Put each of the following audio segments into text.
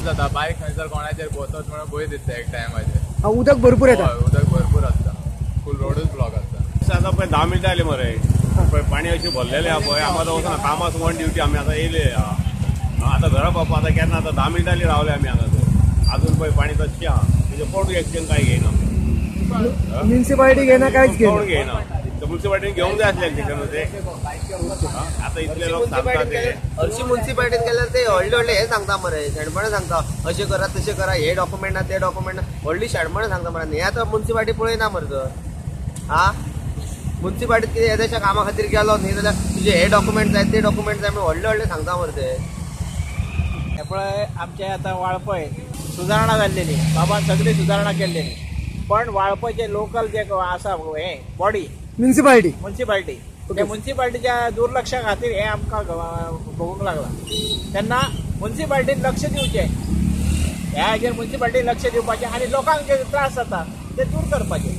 जाता बायक खंयसर कोणाचेर बसत म्हणून भंय दिसता एक टायमाचेर. उदक भरपूर येता. उदक भरपूर आसता, फुल रोडूच ब्लॉक आसता. आता पळय 10 मिनटां जाली मरे, पळय पाणी अशी भरलेले आहा पळय. आमी आतां वचना कामाक वन ड्युटी आमी आतां येयले. आतां घरा पावपा आतां केन्ना आतां 10 मिनटां जाली रावले आमी हांगा. अजून पळय पाणी तशें आहा, तेजे कोण एक्शन काय घेयना. म्युनिसिपालिटी घेना कांयच कोण घेयना. म्युनिसिपालिटीन घेवंक जाय आसलें एक्शन ते. आतां इतले लोक सांगता ते हरशी म्युनिसिपालिटीन गेल्यार ते व्हडले हे सांगता मरे, शेणपणां सांगता अशें करा तशें करा, हे डॉक्युमेंट ना ते डॉक्युमेंट ना, व्हडली शेणपणां सांगता मरे. हे आतां म्युनिसिपालिटी पळयना मरे तर. म्युनिसिपालिटीत कितें येद्याच्या कामा खातीर गेलो न्ही जाल्यार तुजे हे डॉक्युमेंट जाय ते डॉक्युमेंट जाय म्हणून व्हडले सांगता मरे ते. हे पळय आमचे आतां वाळपय सुदारणा जाल्लेली, बाबान सगळी सुदारणा केल्लेली, पण वाळपयचे लोकल जे आसा हे बॉडी म्युनिसिपालिटी त्या म्युनिसिपालिटीच्या दुर्लक्षा खातीर हे आमकां भोगूंक लागला. तेन्ना म्युनिसिपालिटीन लक्ष दिवचें, ह्या हाजेर म्युनिसिपालिटीन लक्ष दिवपाचें आनी लोकांक जे त्रास जाता ते दूर करपाचे.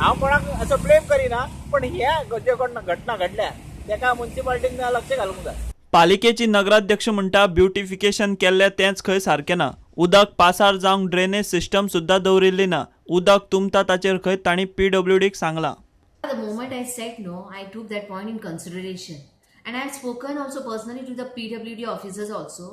हांव कोणाक असो ब्लेम करिना, पण ह्या जे कोण घटना घडल्या तेका म्युनिसिपालिटीन लक्ष घालूंक जाय. पालिकेची नगराध्यक्ष म्हणटा ब्युटिफिकेशन केल्ले तेंच खंय सारकें ना. उदक पासार जावंक ड्रेनेज सिस्टम सुद्दां दवरिल्ली ना. उदक तुंबता ताचेर खंय तांणी PWDक सांगलां. The moment I said no, I took that point in consideration, and I have spoken also personally to the PWD officers also,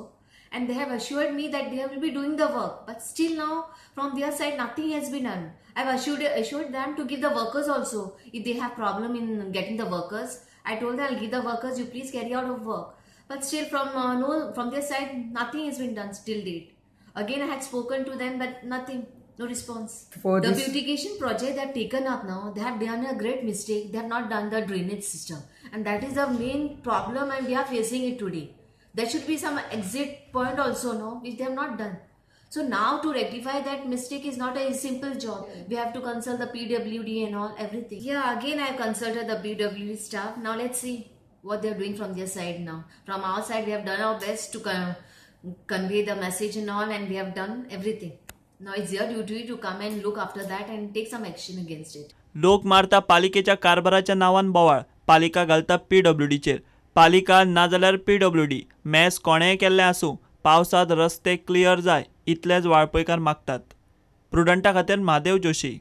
and they have assured me that they will be doing the work. But still now, from their side, nothing has been done. I have assured them to give the workers also. If they have problem in getting the workers, I told them I'll give the workers. You please carry out of work. But still, from their side, nothing has been done till date. Again, I had spoken to them, but nothing. No response. The beautification project they have taken up now, they have done a great mistake. They have not done the drainage system, and that is the main problem, and we are facing it today. There should be some exit point also, no, which they have not done. So now to rectify that mistake is not a simple job. We have to consult the PWD and all everything. Yeah, again I have consulted the PWD staff. Now let's see what they are doing from their side now. From our side, we have done our best to convey the message and all, and we have done everything. Now it's your duty to come and look after that and take some action against it. लोक मारता पालिकेच्या कारभाराच्या नावान बोवाळ, पालिका घालता PWDचेर. पालिका नाजाल्यार PWD मॅस कोणेंय केल्लें आसूं, पावसांत रस्ते क्लियर जाय इतलेच वाळपयकार मागतात. प्रुडंटा खातीर महादेव जोशी.